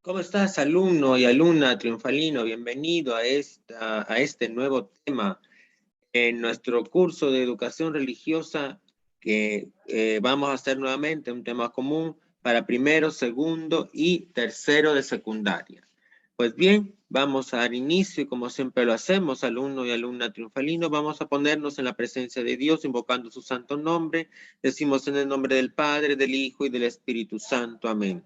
¿Cómo estás, alumno y alumna triunfalino? Bienvenido a este nuevo tema en nuestro curso de educación religiosa que vamos a hacer nuevamente un tema común para primero, segundo y tercero de secundaria. Pues bien, vamos a dar inicio y como siempre lo hacemos, alumno y alumna triunfalino, vamos a ponernos en la presencia de Dios invocando su santo nombre. Decimos en el nombre del Padre, del Hijo y del Espíritu Santo. Amén.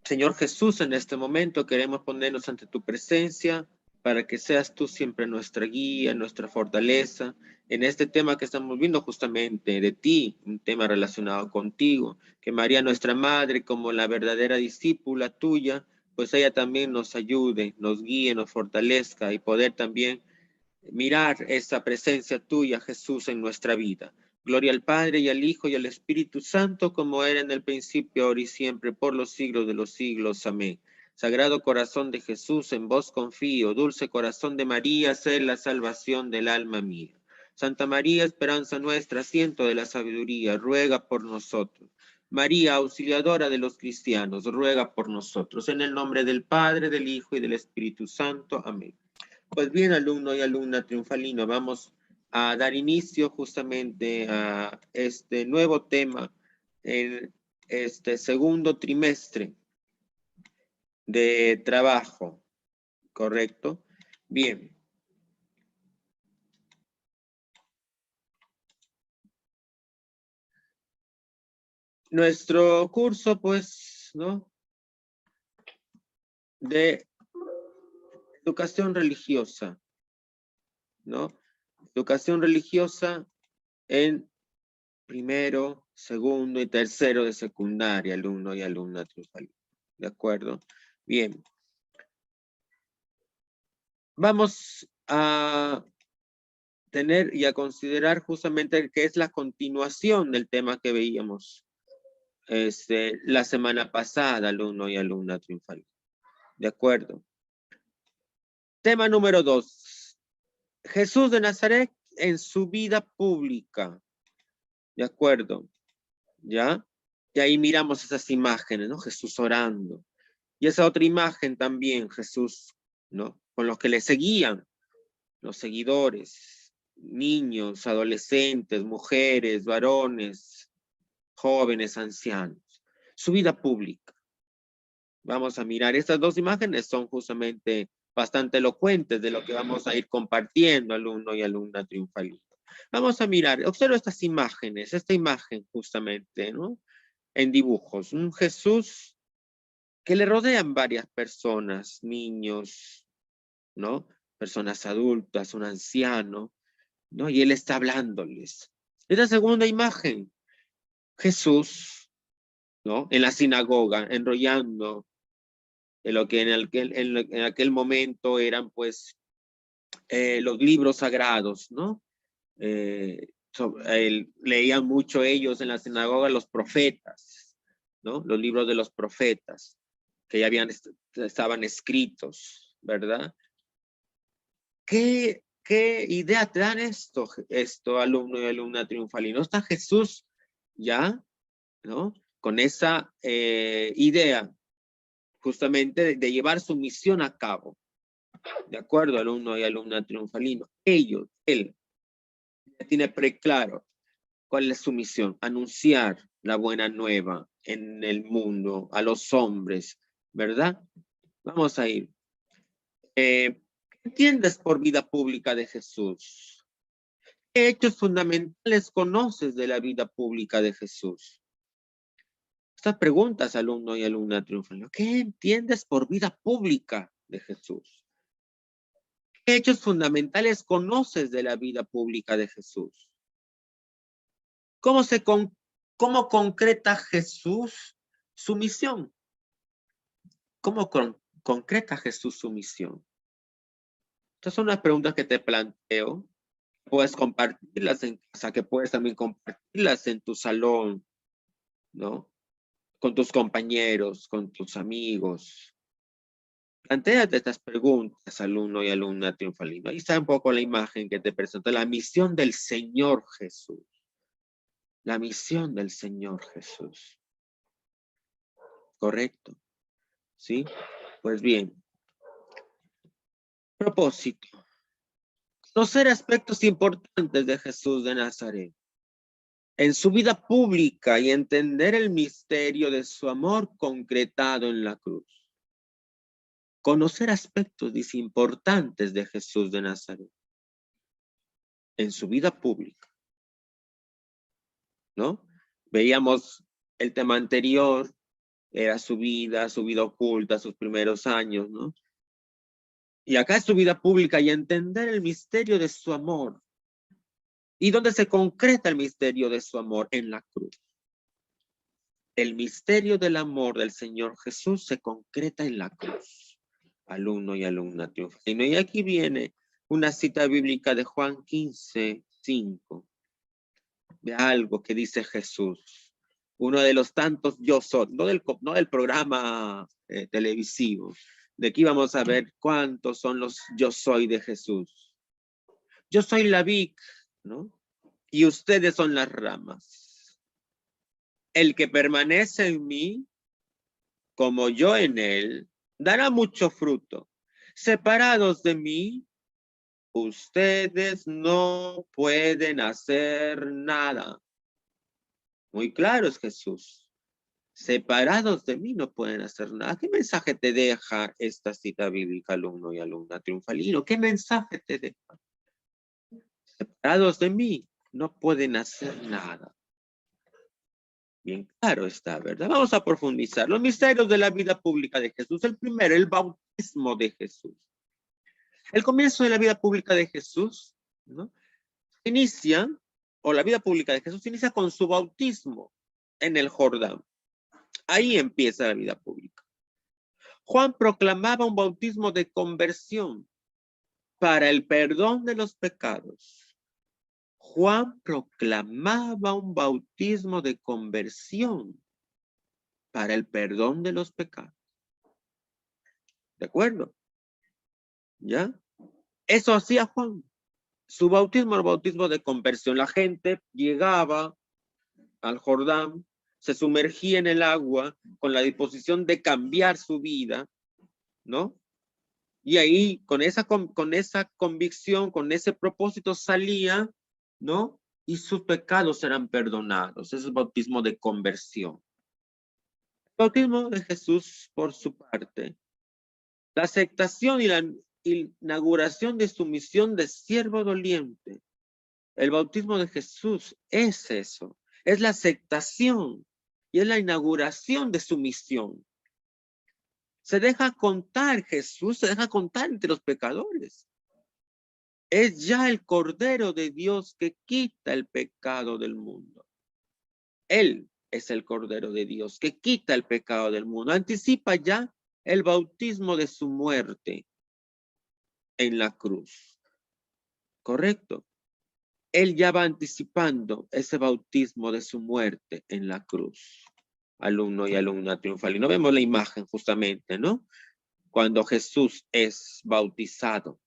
Señor Jesús, en este momento queremos ponernos ante tu presencia para que seas tú siempre nuestra guía, nuestra fortaleza, en este tema que estamos viendo justamente de ti, un tema relacionado contigo, que María nuestra Madre, como la verdadera discípula tuya, pues ella también nos ayude, nos guíe, nos fortalezca y poder también mirar esa presencia tuya, Jesús, en nuestra vida. Gloria al Padre y al Hijo y al Espíritu Santo, como era en el principio, ahora y siempre, por los siglos de los siglos. Amén. Sagrado corazón de Jesús, en vos confío. Dulce corazón de María, sé la salvación del alma mía. Santa María, esperanza nuestra, asiento de la sabiduría, ruega por nosotros. María, auxiliadora de los cristianos, ruega por nosotros. En el nombre del Padre, del Hijo y del Espíritu Santo. Amén. Pues bien, alumno y alumna triunfalino, vamos a dar inicio justamente a este nuevo tema en este segundo trimestre de trabajo, ¿correcto? Bien. Nuestro curso, pues, ¿no? De educación religiosa, ¿no? Educación religiosa en primero, segundo y tercero de secundaria, alumno y alumna triunfalino. ¿De acuerdo? Bien. Vamos a tener y a considerar justamente que es la continuación del tema que veíamos la semana pasada, alumno y alumna triunfal. ¿De acuerdo? Tema número 2. Jesús de Nazaret en su vida pública. ¿De acuerdo? ¿Ya? Y ahí miramos esas imágenes, ¿no? Jesús orando. Y esa otra imagen también, Jesús, ¿no? Con los que le seguían, los seguidores, niños, adolescentes, mujeres, varones, jóvenes, ancianos. Su vida pública. Vamos a mirar, estas dos imágenes son justamente bastante elocuentes de lo que vamos a ir compartiendo, alumno y alumna triunfalista. Vamos a mirar, observa estas imágenes, esta imagen justamente, ¿no? En dibujos, un Jesús que le rodean varias personas, niños, ¿no? Personas adultas, un anciano, ¿no? Y él está hablándoles. Esta segunda imagen, Jesús, ¿no? En la sinagoga, enrollando en lo que en aquel momento eran, pues, los libros sagrados, ¿no? Leían mucho ellos en la sinagoga los profetas, ¿no? Los libros de los profetas, que ya estaban escritos, ¿verdad? ¿Qué idea te dan esto, alumno y alumna triunfalino? ¿Está Jesús ya, ¿no? Con esa idea justamente de llevar su misión a cabo, de acuerdo, alumno y alumna triunfalino. Él tiene preclaro cuál es su misión: anunciar la buena nueva en el mundo, a los hombres, ¿verdad? Vamos a ir. ¿Qué entiendes por vida pública de Jesús? ¿Qué hechos fundamentales conoces de la vida pública de Jesús? Estas preguntas, alumno y alumna triunfalino. ¿Qué entiendes por vida pública de Jesús? ¿Qué hechos fundamentales conoces de la vida pública de Jesús? ¿Cómo concreta Jesús su misión? ¿Cómo concreta Jesús su misión? Estas son las preguntas que te planteo. Puedes compartirlas en casa, que puedes también compartirlas en tu salón, ¿no? Con tus compañeros, con tus amigos. Plantéate estas preguntas, alumno y alumna triunfalino. Ahí está un poco la imagen que te presento, la misión del Señor Jesús. La misión del Señor Jesús. Correcto. ¿sí? Pues bien, propósito. Conocer aspectos importantes de Jesús de Nazaret en su vida pública y entender el misterio de su amor concretado en la cruz. Conocer aspectos importantes de Jesús de Nazaret en su vida pública, ¿no? Veíamos el tema anterior, era su vida oculta, sus primeros años, ¿no? Y acá es su vida pública y entender el misterio de su amor. ¿Y dónde se concreta el misterio de su amor? En la cruz. El misterio del amor del Señor Jesús se concreta en la cruz. Alumno y alumna triunfante. Y aquí viene una cita bíblica de Juan 15:5. De algo que dice Jesús. Uno de los tantos yo soy, no del programa televisivo. De aquí vamos a ver cuántos son los yo soy de Jesús. Yo soy la vid, ¿no? Y ustedes son las ramas. El que permanece en mí, como yo en él, dará mucho fruto. Separados de mí, ustedes no pueden hacer nada. Muy claro es Jesús. Separados de mí no pueden hacer nada. ¿Qué mensaje te deja esta cita bíblica, alumno y alumna triunfalino? ¿Qué mensaje te deja? Separados de mí no pueden hacer nada. Bien claro está, ¿verdad? Vamos a profundizar. Los misterios de la vida pública de Jesús. El primero, el bautismo de Jesús. El comienzo de la vida pública de Jesús, ¿no? Inicia, o la vida pública de Jesús inicia con su bautismo en el Jordán. Ahí empieza la vida pública. Juan proclamaba un bautismo de conversión para el perdón de los pecados. Juan proclamaba un bautismo de conversión para el perdón de los pecados. ¿De acuerdo? ¿Ya? Eso hacía Juan. Su bautismo era el bautismo de conversión. La gente llegaba al Jordán, se sumergía en el agua con la disposición de cambiar su vida, ¿no? Y ahí, con esa convicción, con ese propósito salía, ¿no? Y sus pecados serán perdonados. Ese es el bautismo de conversión. El bautismo de Jesús, por su parte, la aceptación y la inauguración de su misión de siervo doliente. El bautismo de Jesús es eso. Es la aceptación y es la inauguración de su misión. Se deja contar, Jesús se deja contar entre los pecadores. Es ya el Cordero de Dios que quita el pecado del mundo. Él es el Cordero de Dios que quita el pecado del mundo. Anticipa ya el bautismo de su muerte en la cruz. ¿Correcto? Él ya va anticipando ese bautismo de su muerte en la cruz. Alumno y alumna triunfal. Y no vemos la imagen justamente, ¿no? Cuando Jesús es bautizado.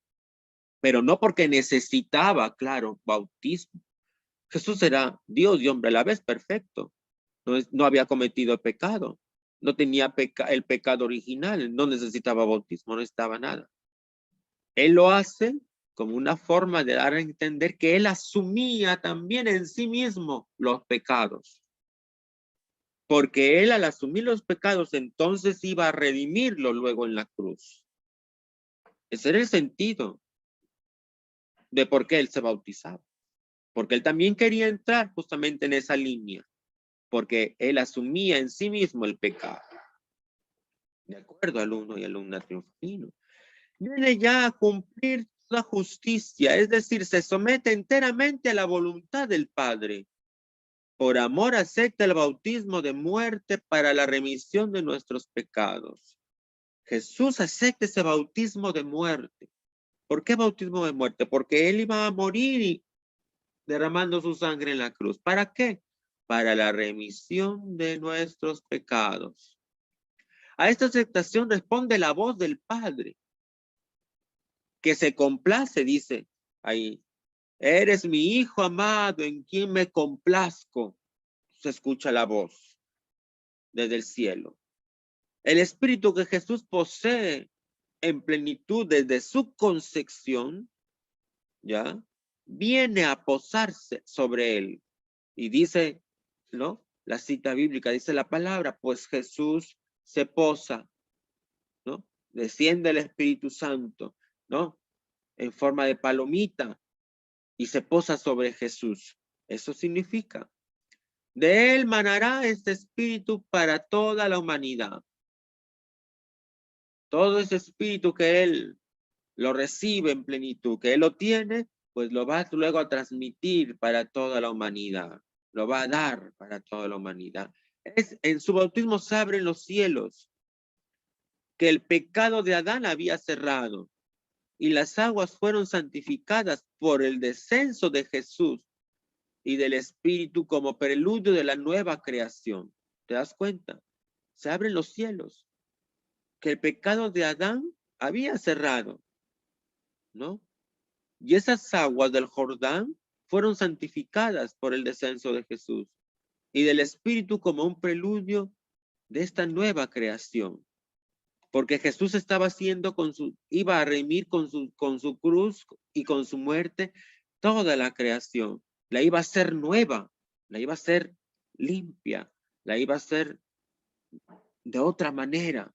Pero no porque necesitaba, claro, bautismo. Jesús era Dios y hombre a la vez, perfecto. No había cometido pecado. No tenía el pecado original. No necesitaba bautismo, no necesitaba nada. Él lo hace como una forma de dar a entender que él asumía también en sí mismo los pecados. Porque él al asumir los pecados entonces iba a redimirlo luego en la cruz. Ese era el sentido de por qué él se bautizaba. Porque él también quería entrar justamente en esa línea. Porque él asumía en sí mismo el pecado. De acuerdo, alumno y alumna triunfalino. Viene ya a cumplir la justicia, es decir, se somete enteramente a la voluntad del Padre. Por amor acepta el bautismo de muerte para la remisión de nuestros pecados. Jesús acepta ese bautismo de muerte. ¿Por qué bautismo de muerte? Porque él iba a morir derramando su sangre en la cruz. ¿Para qué? Para la remisión de nuestros pecados. A esta aceptación responde la voz del Padre, que se complace, dice ahí. Eres mi hijo amado en quien me complazco. Se escucha la voz desde el cielo. El espíritu que Jesús posee en plenitud desde su concepción, ¿ya? Viene a posarse sobre él. Y dice, ¿no? La cita bíblica dice la palabra, pues Jesús se posa, ¿no? Desciende el Espíritu Santo, ¿no? En forma de palomita y se posa sobre Jesús. Eso significa, de él manará este espíritu para toda la humanidad. Todo ese espíritu que él lo recibe en plenitud, que él lo tiene, pues lo va luego a transmitir para toda la humanidad. Lo va a dar para toda la humanidad. En su bautismo se abren los cielos, que el pecado de Adán había cerrado, y las aguas fueron santificadas por el descenso de Jesús y del Espíritu como preludio de la nueva creación. ¿Te das cuenta? Se abren los cielos, que el pecado de Adán había cerrado, ¿no? Y esas aguas del Jordán fueron santificadas por el descenso de Jesús y del Espíritu como un preludio de esta nueva creación. Porque Jesús estaba haciendo iba a redimir con su cruz y con su muerte toda la creación. La iba a hacer nueva, la iba a hacer limpia, la iba a hacer de otra manera.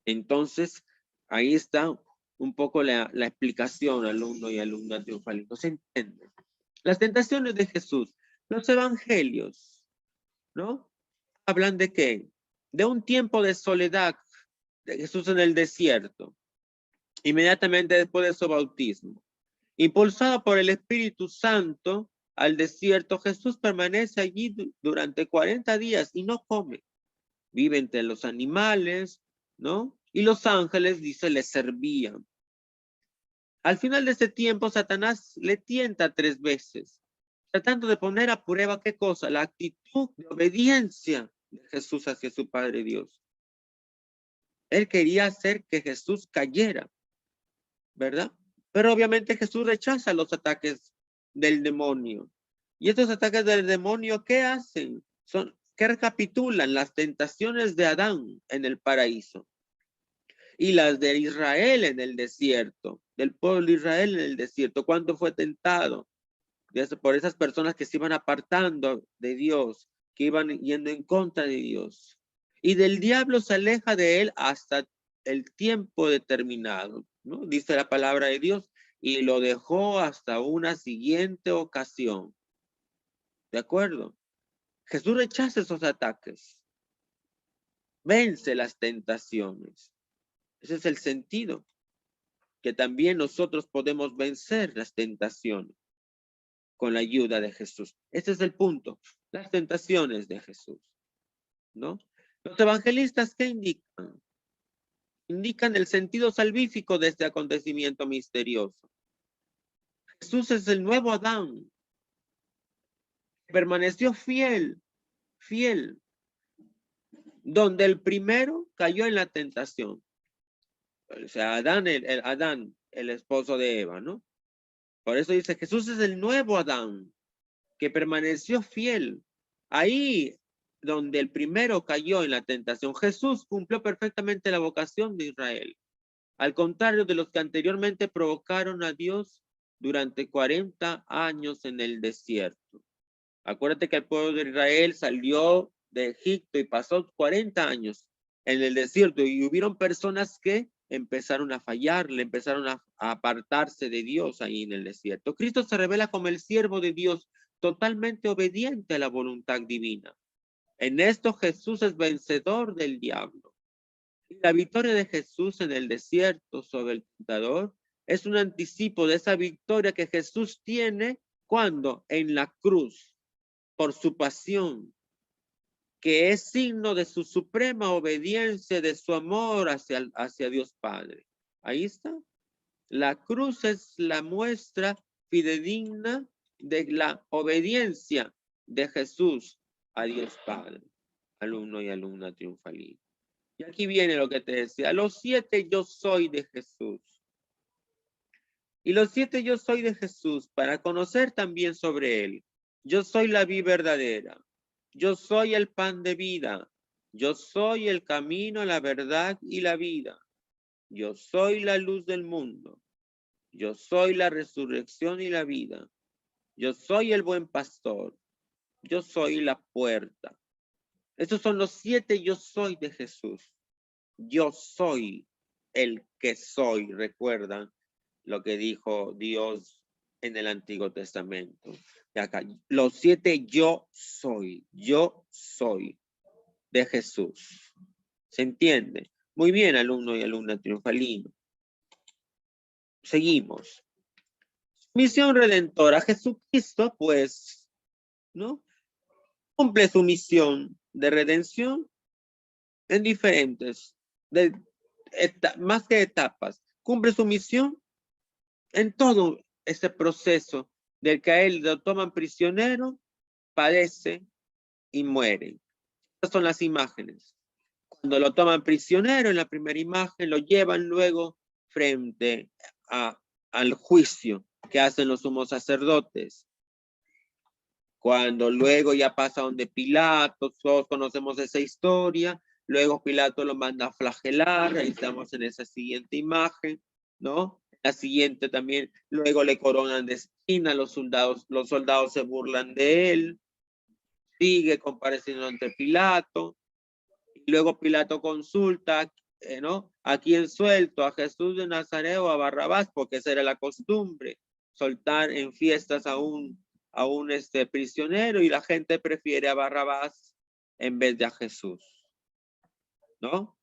Entonces, ahí está un poco la explicación, alumno y alumna triunfalitos. ¿Se entiende? Las tentaciones de Jesús, los evangelios, ¿no? Hablan de qué? De un tiempo de soledad de Jesús en el desierto, inmediatamente después de su bautismo. Impulsado por el Espíritu Santo al desierto, Jesús permanece allí durante 40 días y no come. Vive entre los animales, ¿no? Y los ángeles, dice, le servían. Al final de ese tiempo, Satanás le tienta 3 veces, tratando de poner a prueba, ¿qué cosa? La actitud de obediencia de Jesús hacia su Padre Dios. Él quería hacer que Jesús cayera, ¿verdad? Pero obviamente Jesús rechaza los ataques del demonio. Y estos ataques del demonio, ¿qué hacen? Que recapitulan las tentaciones de Adán en el paraíso y las de Israel en el desierto, del pueblo de Israel en el desierto. ¿Cuánto fue tentado? Por esas personas que se iban apartando de Dios, que iban yendo en contra de Dios. Y del diablo se aleja de él hasta el tiempo determinado, ¿no? Dice la palabra de Dios, y lo dejó hasta una siguiente ocasión. ¿De acuerdo? Jesús rechaza esos ataques. Vence las tentaciones. Ese es el sentido, que también nosotros podemos vencer las tentaciones con la ayuda de Jesús. Este es el punto, las tentaciones de Jesús, ¿no? Los evangelistas, ¿qué indican? Indican el sentido salvífico de este acontecimiento misterioso. Jesús es el nuevo Adán. Permaneció fiel, donde el primero cayó en la tentación. O sea, Adán, el esposo de Eva, ¿no? Por eso dice, Jesús es el nuevo Adán, que permaneció fiel. Ahí donde el primero cayó en la tentación, Jesús cumplió perfectamente la vocación de Israel. Al contrario de los que anteriormente provocaron a Dios durante 40 años en el desierto. Acuérdate que el pueblo de Israel salió de Egipto y pasó 40 años en el desierto y hubieron personas que empezaron a fallarle, empezaron a apartarse de Dios ahí en el desierto. Cristo se revela como el siervo de Dios, totalmente obediente a la voluntad divina. En esto Jesús es vencedor del diablo. Y la victoria de Jesús en el desierto sobre el tentador es un anticipo de esa victoria que Jesús tiene cuando en la cruz, por su pasión, que es signo de su suprema obediencia, de su amor hacia Dios Padre. Ahí está. La cruz es la muestra fidedigna de la obediencia de Jesús a Dios Padre. Alumno y alumna triunfalista. Y aquí viene lo que te decía, los 7 yo soy de Jesús. Y los 7 yo soy de Jesús para conocer también sobre él. Yo soy la vid verdadera. Yo soy el pan de vida. Yo soy el camino, la verdad y la vida. Yo soy la luz del mundo. Yo soy la resurrección y la vida. Yo soy el buen pastor. Yo soy la puerta. Estos son los 7 yo soy de Jesús. Yo soy el que soy. ¿Recuerdan lo que dijo Dios en el Antiguo Testamento? Y acá, los 7 yo soy de Jesús. ¿Se entiende? Muy bien, alumno y alumna triunfalino. Seguimos. Misión redentora. Jesucristo, pues, ¿no? Cumple su misión de redención en diferentes, más que etapas. Cumple su misión en todo ese proceso del que a él lo toman prisionero, padece y muere. Estas son las imágenes. Cuando lo toman prisionero en la primera imagen, lo llevan luego frente al juicio que hacen los sumos sacerdotes. Cuando luego ya pasa donde Pilato, todos conocemos esa historia, luego Pilato lo manda a flagelar, ahí estamos en esa siguiente imagen, ¿no? La siguiente también, luego le coronan de espina, los soldados se burlan de él, sigue compareciendo ante Pilato, y luego Pilato consulta, ¿no? ¿A quién suelto? ¿A Jesús de Nazaret o a Barrabás? Porque esa era la costumbre, soltar en fiestas a un prisionero, y la gente prefiere a Barrabás en vez de a Jesús, ¿no?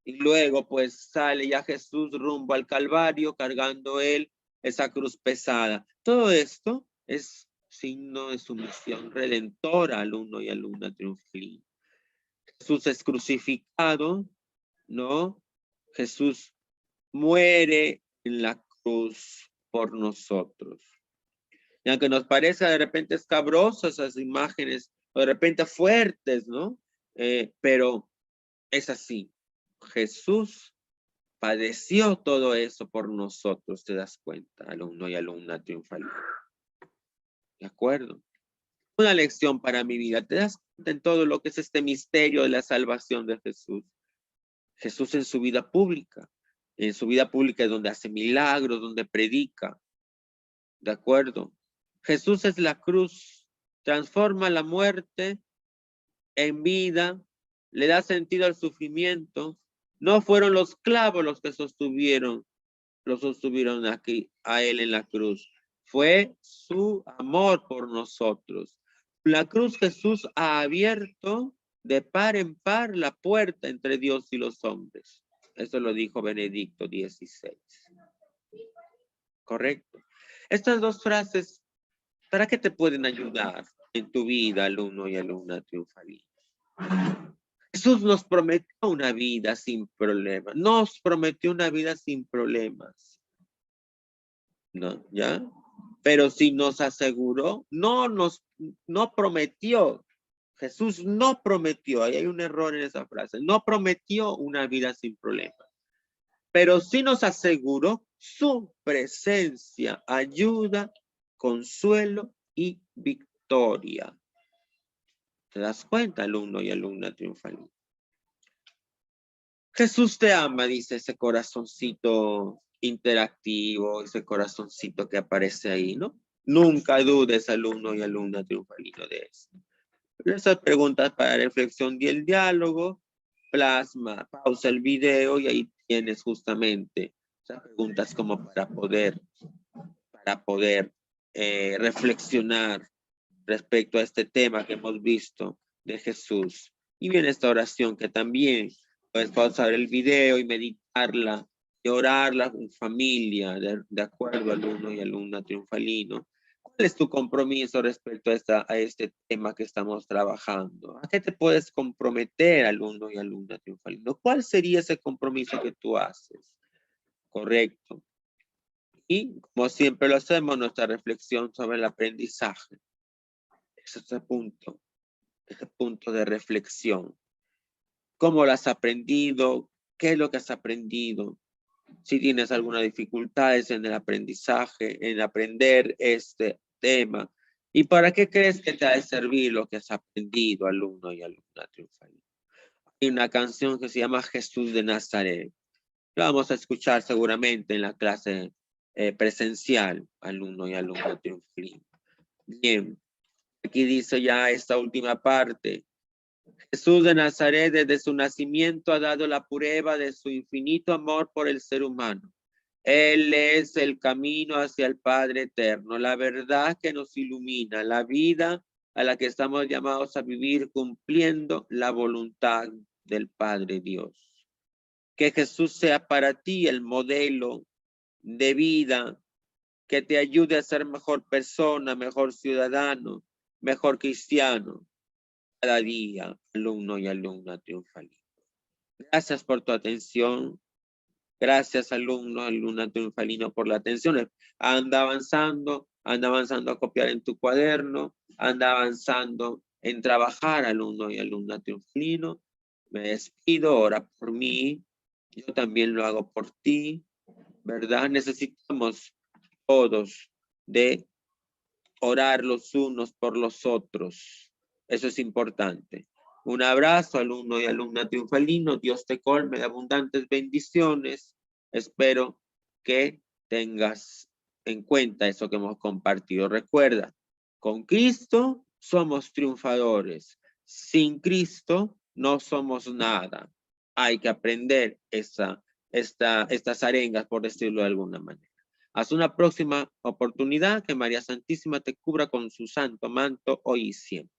Y luego pues sale ya Jesús rumbo al Calvario cargando él esa cruz pesada. Todo esto es signo de su misión redentora, alumno y alumna triunfalina. Jesús es crucificado, ¿no? Jesús muere en la cruz por nosotros. Y aunque nos parezca de repente escabrosas esas imágenes, o de repente fuertes, ¿no? Pero es así. Jesús padeció todo eso por nosotros, ¿te das cuenta, alumno y alumna triunfal? ¿De acuerdo? Una lección para mi vida. ¿Te das cuenta en todo lo que es este misterio de la salvación de Jesús? Jesús en su vida pública. En su vida pública es donde hace milagros, donde predica. ¿De acuerdo? Jesús es la cruz. Transforma la muerte en vida. Le da sentido al sufrimiento. No fueron los clavos los que lo sostuvieron aquí a él en la cruz. Fue su amor por nosotros. La cruz Jesús ha abierto de par en par la puerta entre Dios y los hombres. Eso lo dijo Benedicto XVI. ¿Correcto? Estas dos frases, ¿para qué te pueden ayudar en tu vida, alumno y alumna triunfalina? Jesús nos prometió una vida sin problemas. Nos prometió una vida sin problemas. ¿No? ¿Ya? Pero si nos aseguró, no prometió. Jesús no prometió, ahí hay un error en esa frase, no prometió una vida sin problemas, pero sí nos aseguró su presencia, ayuda, consuelo y victoria. ¿Te das cuenta, alumno y alumna triunfal? Jesús te ama, dice ese corazoncito interactivo, ese corazoncito que aparece ahí, ¿no? Nunca dudes, alumno y alumna triunfalino, de eso. Esas preguntas para reflexión y el diálogo, plasma, pausa el video y ahí tienes justamente esas preguntas como para poder reflexionar respecto a este tema que hemos visto de Jesús. Y viene esta oración que también puedes pausar el video y meditarla y orarla con familia, de acuerdo, alumno y alumna triunfalino. ¿Cuál es tu compromiso respecto a este tema que estamos trabajando? ¿A qué te puedes comprometer, alumno y alumna triunfalino? ¿Cuál sería ese compromiso que tú haces? Correcto. Y como siempre lo hacemos, nuestra reflexión sobre el aprendizaje. Ese es el punto de reflexión. ¿Cómo lo has aprendido? ¿Qué es lo que has aprendido? Si tienes alguna dificultad en el aprendizaje, en aprender este tema. ¿Y para qué crees que te ha de servir lo que has aprendido, alumno y alumna triunfal? Hay una canción que se llama Jesús de Nazaret. Lo vamos a escuchar seguramente en la clase presencial, alumno y alumna triunfalino. Bien, aquí dice ya esta última parte. Jesús de Nazaret desde su nacimiento ha dado la prueba de su infinito amor por el ser humano. Él es el camino hacia el Padre eterno, la verdad que nos ilumina, la vida a la que estamos llamados a vivir cumpliendo la voluntad del Padre Dios. Que Jesús sea para ti el modelo de vida que te ayude a ser mejor persona, mejor ciudadano, mejor cristiano, cada día, alumno y alumna triunfalino. Gracias por tu atención. Gracias, alumno, alumna triunfalino, por la atención. Anda avanzando a copiar en tu cuaderno, anda avanzando en trabajar, alumno y alumna triunfalino. Me despido, ora por mí. Yo también lo hago por ti, ¿verdad? Necesitamos todos de orar los unos por los otros. Eso es importante. Un abrazo, alumno y alumna triunfalino. Dios te colme de abundantes bendiciones. Espero que tengas en cuenta eso que hemos compartido. Recuerda, con Cristo somos triunfadores. Sin Cristo no somos nada. Hay que aprender estas arengas, por decirlo de alguna manera. Hasta una próxima oportunidad, que María Santísima te cubra con su santo manto hoy y siempre.